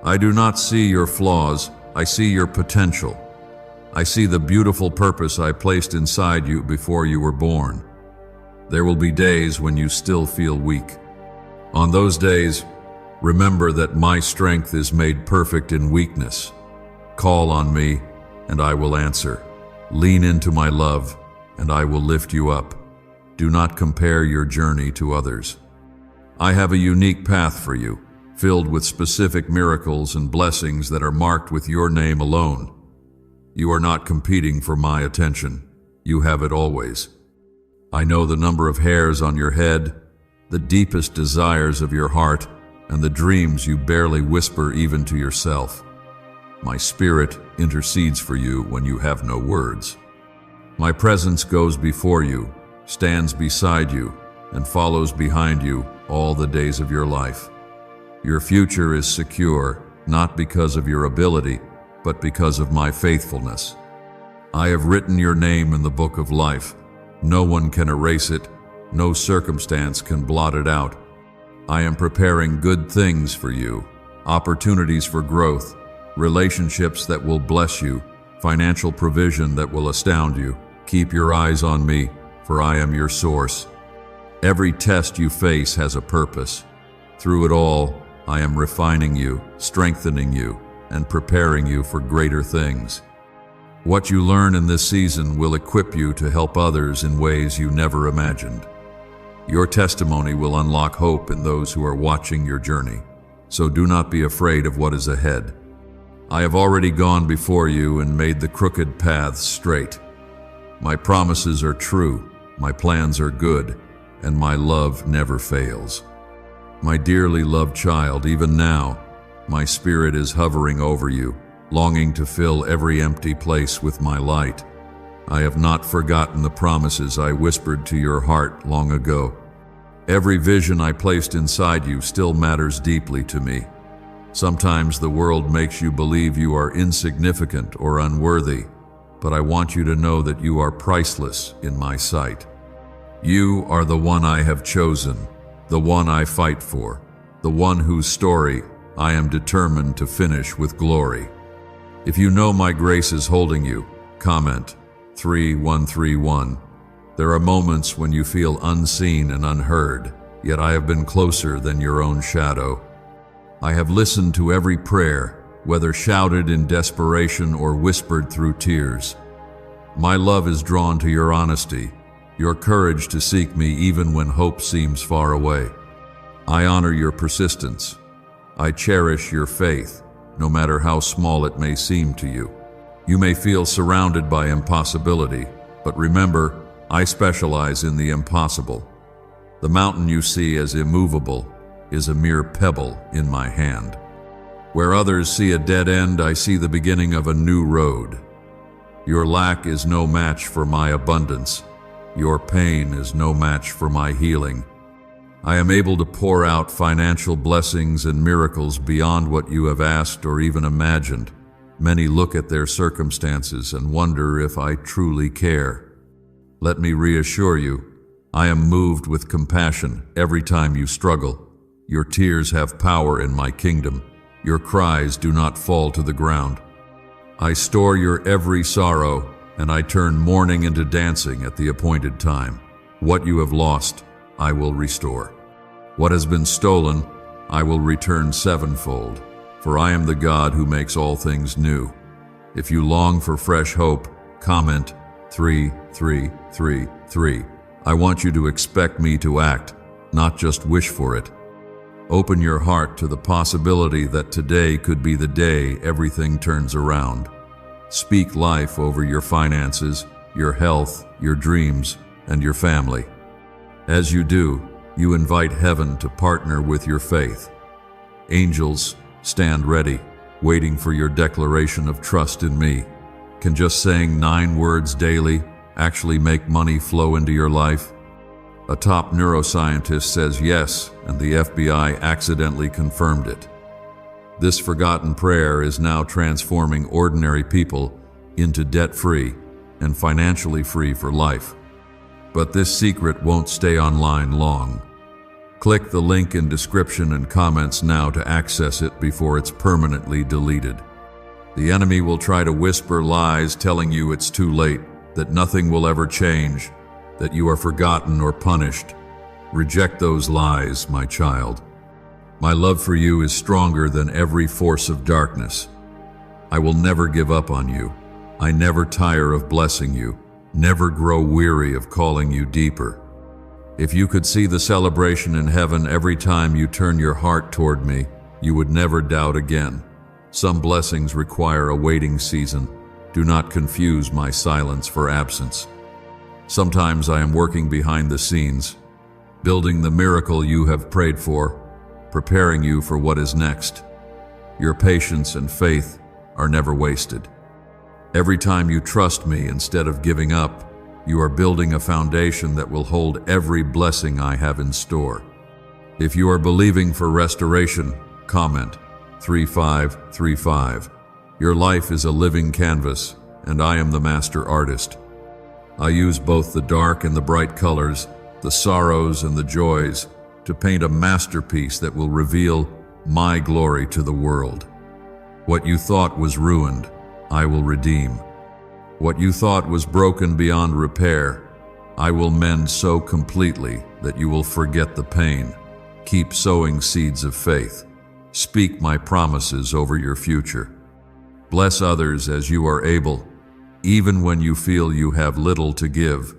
I do not see your flaws, I see your potential. I see the beautiful purpose I placed inside you before you were born. There will be days when you still feel weak. On those days, remember that my strength is made perfect in weakness. Call on me, and I will answer. Lean into my love, and I will lift you up. Do not compare your journey to others. I have a unique path for you, filled with specific miracles and blessings that are marked with your name alone. You are not competing for my attention. You have it always. I know the number of hairs on your head, the deepest desires of your heart, and the dreams you barely whisper even to yourself. My spirit intercedes for you when you have no words. My presence goes before you, stands beside you, and follows behind you all the days of your life. Your future is secure, not because of your ability, but because of my faithfulness. I have written your name in the book of life. No one can erase it. No circumstance can blot it out. I am preparing good things for you, opportunities for growth, relationships that will bless you, financial provision that will astound you. Keep your eyes on me, for I am your source. Every test you face has a purpose. Through it all, I am refining you, strengthening you, and preparing you for greater things. What you learn in this season will equip you to help others in ways you never imagined. Your testimony will unlock hope in those who are watching your journey, so do not be afraid of what is ahead. I have already gone before you and made the crooked paths straight. My promises are true, my plans are good, and my love never fails. My dearly loved child, even now, my spirit is hovering over you, longing to fill every empty place with my light. I have not forgotten the promises I whispered to your heart long ago. Every vision I placed inside you still matters deeply to me. Sometimes the world makes you believe you are insignificant or unworthy, but I want you to know that you are priceless in my sight. You are the one I have chosen, the one I fight for, the one whose story I am determined to finish with glory. If you know my grace is holding you, comment 3131. There are moments when you feel unseen and unheard, yet I have been closer than your own shadow. I have listened to every prayer, whether shouted in desperation or whispered through tears. My love is drawn to your honesty, your courage to seek me even when hope seems far away. I honor your persistence. I cherish your faith, no matter how small it may seem to you. You may feel surrounded by impossibility, but remember, I specialize in the impossible. The mountain you see as immovable is a mere pebble in my hand. Where others see a dead end, I see the beginning of a new road. Your lack is no match for my abundance. Your pain is no match for my healing. I am able to pour out financial blessings and miracles beyond what you have asked or even imagined. Many look at their circumstances and wonder if I truly care. Let me reassure you, I am moved with compassion every time you struggle. Your tears have power in my kingdom. Your cries do not fall to the ground. I store your every sorrow, and I turn mourning into dancing at the appointed time. What you have lost, I will restore. What has been stolen, I will return sevenfold, for I am the God who makes all things new. If you long for fresh hope, comment 3333. I want you to expect me to act, not just wish for it. Open your heart to the possibility that today could be the day everything turns around. Speak life over your finances, your health, your dreams, and your family. As you do, you invite heaven to partner with your faith. Angels, stand ready, waiting for your declaration of trust in me. Can just saying 9 words daily actually make money flow into your life? A top neuroscientist says yes, and the FBI accidentally confirmed it. This forgotten prayer is now transforming ordinary people into debt-free and financially free for life. But this secret won't stay online long. Click the link in description and comments now to access it before it's permanently deleted. The enemy will try to whisper lies telling you it's too late, that nothing will ever change, that you are forgotten or punished. Reject those lies, my child. My love for you is stronger than every force of darkness. I will never give up on you. I never tire of blessing you, never grow weary of calling you deeper. If you could see the celebration in heaven every time you turn your heart toward me, you would never doubt again. Some blessings require a waiting season. Do not confuse my silence for absence. Sometimes I am working behind the scenes, building the miracle you have prayed for, preparing you for what is next. Your patience and faith are never wasted. Every time you trust me instead of giving up, you are building a foundation that will hold every blessing I have in store. If you are believing for restoration, comment 3535. Your life is a living canvas, and I am the master artist. I use both the dark and the bright colors, the sorrows and the joys, to paint a masterpiece that will reveal my glory to the world. What you thought was ruined, I will redeem. What you thought was broken beyond repair, I will mend so completely that you will forget the pain. Keep sowing seeds of faith. Speak my promises over your future. Bless others as you are able, even when you feel you have little to give.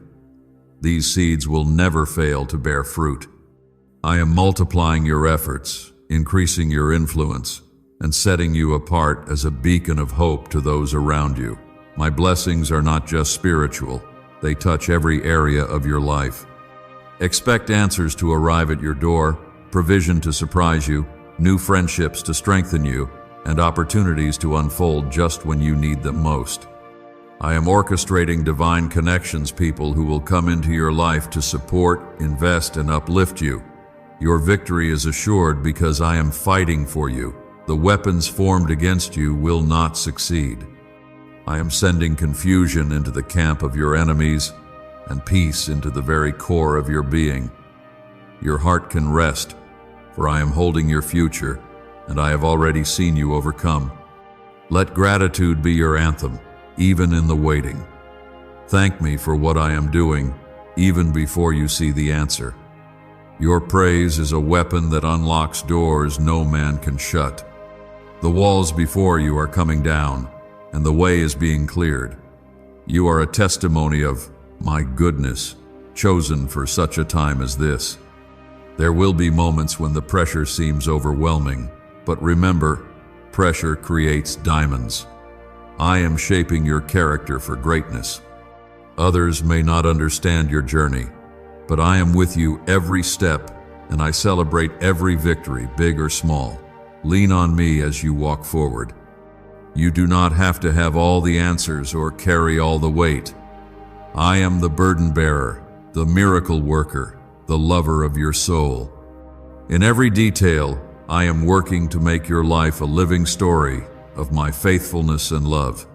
These seeds will never fail to bear fruit. I am multiplying your efforts, increasing your influence, and setting you apart as a beacon of hope to those around you. My blessings are not just spiritual, they touch every area of your life. Expect answers to arrive at your door, provision to surprise you, new friendships to strengthen you, and opportunities to unfold just when you need them most. I am orchestrating divine connections, people who will come into your life to support, invest, and uplift you. Your victory is assured because I am fighting for you. The weapons formed against you will not succeed. I am sending confusion into the camp of your enemies and peace into the very core of your being. Your heart can rest, for I am holding your future, and I have already seen you overcome. Let gratitude be your anthem, even in the waiting. Thank me for what I am doing, even before you see the answer. Your praise is a weapon that unlocks doors no man can shut. The walls before you are coming down, and the way is being cleared. You are a testimony of my goodness, chosen for such a time as this. There will be moments when the pressure seems overwhelming, but remember, pressure creates diamonds. I am shaping your character for greatness. Others may not understand your journey, but I am with you every step, and I celebrate every victory, big or small. Lean on me as you walk forward. You do not have to have all the answers or carry all the weight. I am the burden bearer, the miracle worker, the lover of your soul. In every detail, I am working to make your life a living story of my faithfulness and love.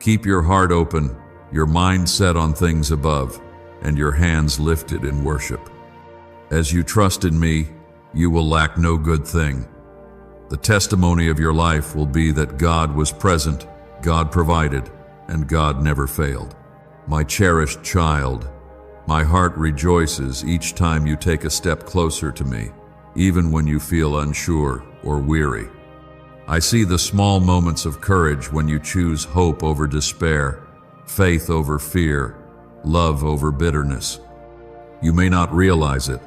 Keep your heart open, your mind set on things above, and your hands lifted in worship. As you trust in me, you will lack no good thing. The testimony of your life will be that God was present, God provided, and God never failed. My cherished child, my heart rejoices each time you take a step closer to me, even when you feel unsure or weary. I see the small moments of courage when you choose hope over despair, faith over fear, love over bitterness. You may not realize it,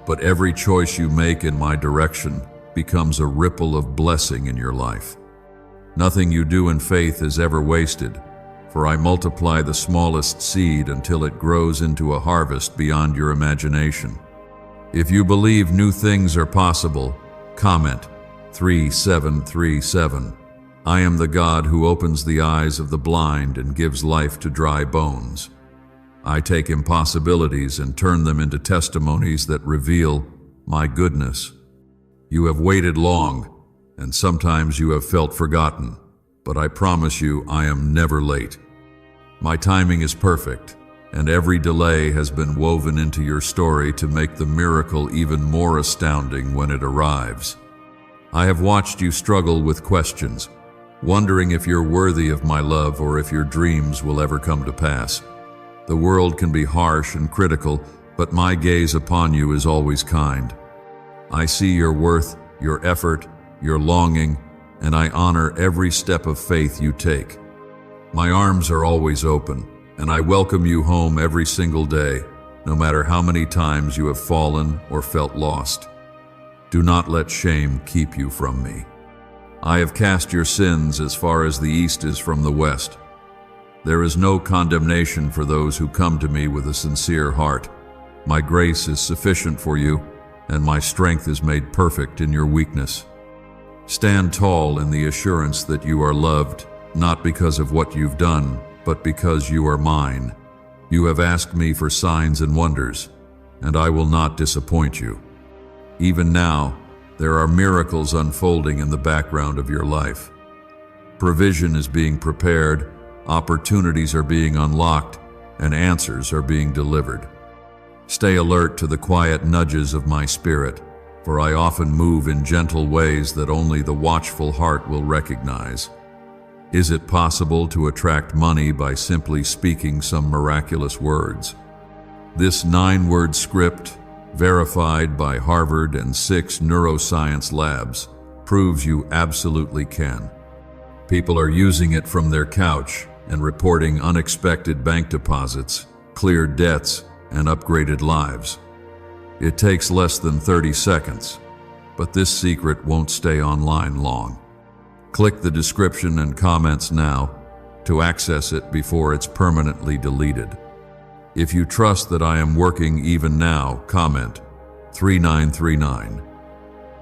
but every choice you make in my direction becomes a ripple of blessing in your life. Nothing you do in faith is ever wasted, for I multiply the smallest seed until it grows into a harvest beyond your imagination. If you believe new things are possible, comment 3737. I am the God who opens the eyes of the blind and gives life to dry bones. I take impossibilities and turn them into testimonies that reveal my goodness. You have waited long, and sometimes you have felt forgotten, but I promise you I am never late. My timing is perfect, and every delay has been woven into your story to make the miracle even more astounding when it arrives. I have watched you struggle with questions, wondering if you're worthy of my love or if your dreams will ever come to pass. The world can be harsh and critical, but my gaze upon you is always kind. I see your worth, your effort, your longing, and I honor every step of faith you take. My arms are always open, and I welcome you home every single day, no matter how many times you have fallen or felt lost. Do not let shame keep you from me. I have cast your sins as far as the east is from the west. There is no condemnation for those who come to me with a sincere heart. My grace is sufficient for you, and my strength is made perfect in your weakness. Stand tall in the assurance that you are loved, not because of what you've done, but because you are mine. You have asked me for signs and wonders, and I will not disappoint you. Even now, there are miracles unfolding in the background of your life. Provision is being prepared, opportunities are being unlocked, and answers are being delivered. Stay alert to the quiet nudges of my spirit, for I often move in gentle ways that only the watchful heart will recognize. Is it possible to attract money by simply speaking some miraculous words? This 9-word script, verified by Harvard and 6 neuroscience labs, proves you absolutely can. People are using it from their couch and reporting unexpected bank deposits, cleared debts, and upgraded lives. It takes less than 30 seconds, but this secret won't stay online long. Click the description and comments now to access it before it's permanently deleted. If you trust that I am working even now, comment 3939.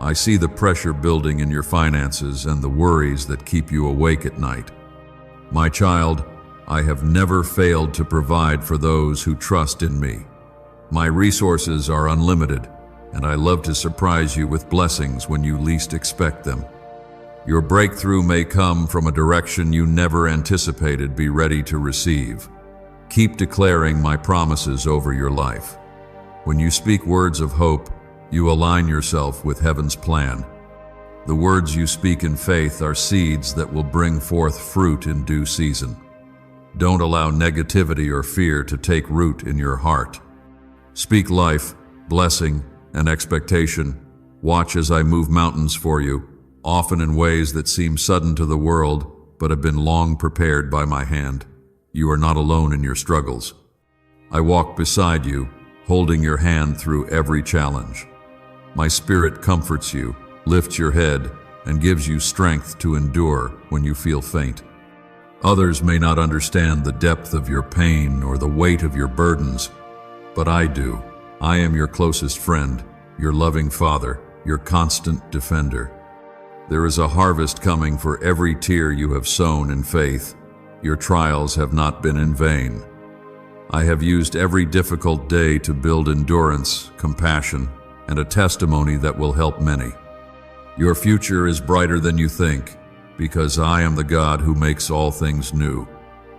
I see the pressure building in your finances and the worries that keep you awake at night. My child, I have never failed to provide for those who trust in me. My resources are unlimited, and I love to surprise you with blessings when you least expect them. Your breakthrough may come from a direction you never anticipated. Be ready to receive. Keep declaring my promises over your life. When you speak words of hope, you align yourself with heaven's plan. The words you speak in faith are seeds that will bring forth fruit in due season. Don't allow negativity or fear to take root in your heart. Speak life, blessing, and expectation. Watch as I move mountains for you, often in ways that seem sudden to the world, but have been long prepared by my hand. You are not alone in your struggles. I walk beside you, holding your hand through every challenge. My spirit comforts you, lifts your head, and gives you strength to endure when you feel faint. Others may not understand the depth of your pain or the weight of your burdens, but I do. I am your closest friend, your loving father, your constant defender. There is a harvest coming for every tear you have sown in faith. Your trials have not been in vain. I have used every difficult day to build endurance, compassion, and a testimony that will help many. Your future is brighter than you think, because I am the God who makes all things new.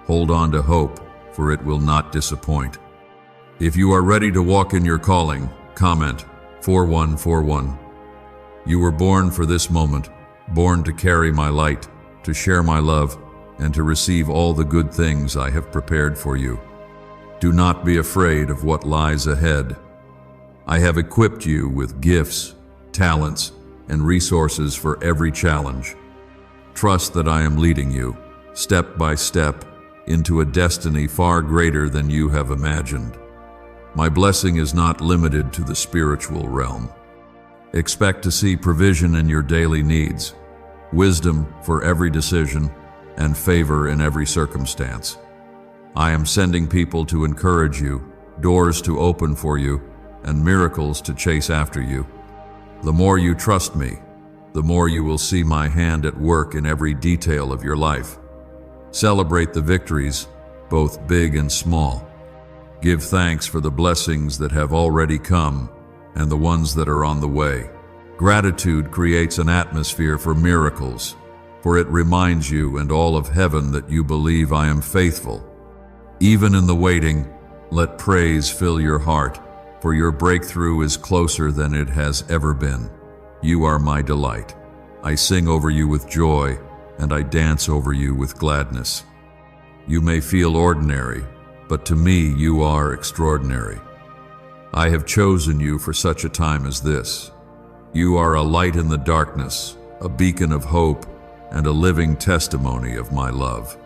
Hold on to hope, for it will not disappoint. If you are ready to walk in your calling, comment 4141. You were born for this moment, born to carry my light, to share my love, and to receive all the good things I have prepared for you. Do not be afraid of what lies ahead. I have equipped you with gifts, talents, and resources for every challenge. Trust that I am leading you, step by step, into a destiny far greater than you have imagined. My blessing is not limited to the spiritual realm. Expect to see provision in your daily needs, wisdom for every decision, and favor in every circumstance. I am sending people to encourage you, doors to open for you, and miracles to chase after you. The more you trust me, the more you will see my hand at work in every detail of your life. Celebrate the victories, both big and small. Give thanks for the blessings that have already come and the ones that are on the way. Gratitude creates an atmosphere for miracles, for it reminds you and all of heaven that you believe I am faithful. Even in the waiting, let praise fill your heart, for your breakthrough is closer than it has ever been. You are my delight. I sing over you with joy, and I dance over you with gladness. You may feel ordinary, but to me you are extraordinary. I have chosen you for such a time as this. You are a light in the darkness, a beacon of hope, and a living testimony of my love.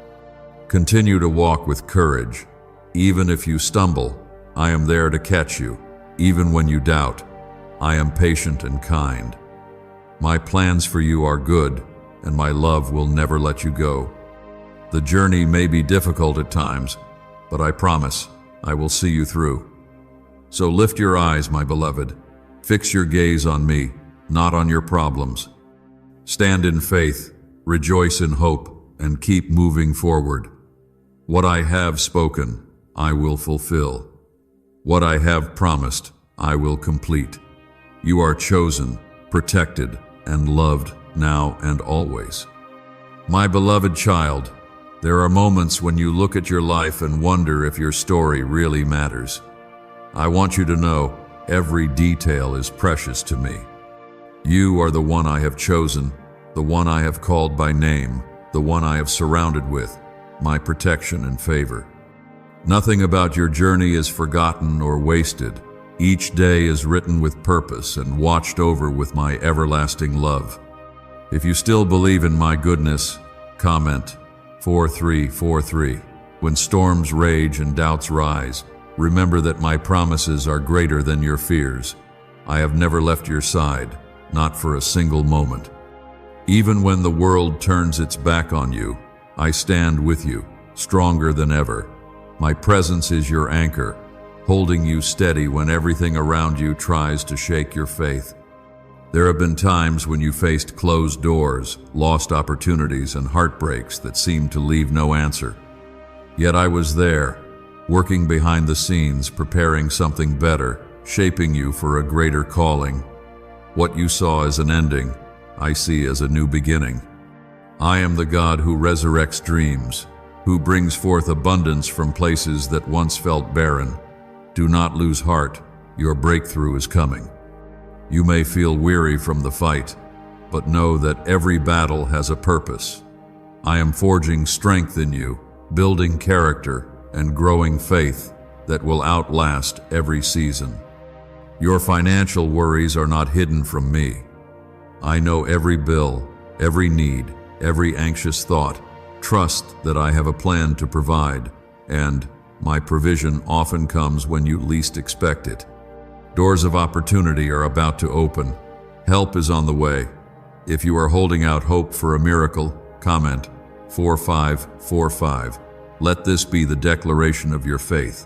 Continue to walk with courage. Even if you stumble, I am there to catch you. Even when you doubt, I am patient and kind. My plans for you are good, and my love will never let you go. The journey may be difficult at times, but I promise I will see you through. So lift your eyes, my beloved. Fix your gaze on me, not on your problems. Stand in faith, rejoice in hope, and keep moving forward. What I have spoken, I will fulfill. What I have promised, I will complete. You are chosen, protected, and loved now and always. My beloved child, there are moments when you look at your life and wonder if your story really matters. I want you to know every detail is precious to me. You are the one I have chosen, the one I have called by name, the one I have surrounded with my protection and favor. Nothing about your journey is forgotten or wasted. Each day is written with purpose and watched over with my everlasting love. If you still believe in my goodness, comment 4343. When storms rage and doubts rise, remember that my promises are greater than your fears. I have never left your side, not for a single moment. Even when the world turns its back on you, I stand with you, stronger than ever. My presence is your anchor, holding you steady when everything around you tries to shake your faith. There have been times when you faced closed doors, lost opportunities, and heartbreaks that seemed to leave no answer. Yet I was there, working behind the scenes, preparing something better, shaping you for a greater calling. What you saw as an ending, I see as a new beginning. I am the God who resurrects dreams, who brings forth abundance from places that once felt barren. Do not lose heart, your breakthrough is coming. You may feel weary from the fight, but know that every battle has a purpose. I am forging strength in you, building character, and growing faith that will outlast every season. Your financial worries are not hidden from me. I know every bill, every need, every anxious thought. Trust that I have a plan to provide, and my provision often comes when you least expect it. Doors of opportunity are about to open. Help is on the way. If you are holding out hope for a miracle, comment 4545. Let this be the declaration of your faith.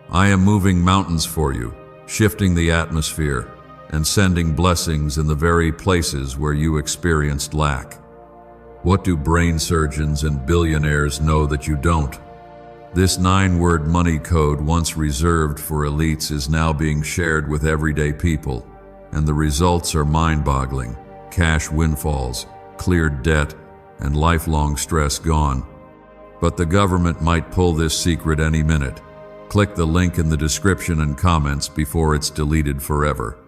I am moving mountains for you, shifting the atmosphere, and sending blessings in the very places where you experienced lack. What do brain surgeons and billionaires know that you don't? This 9-word money code, once reserved for elites, is now being shared with everyday people, and the results are mind-boggling. Cash windfalls, cleared debt, and lifelong stress gone. But the government might pull this secret any minute. Click the link in the description and comments before it's deleted forever.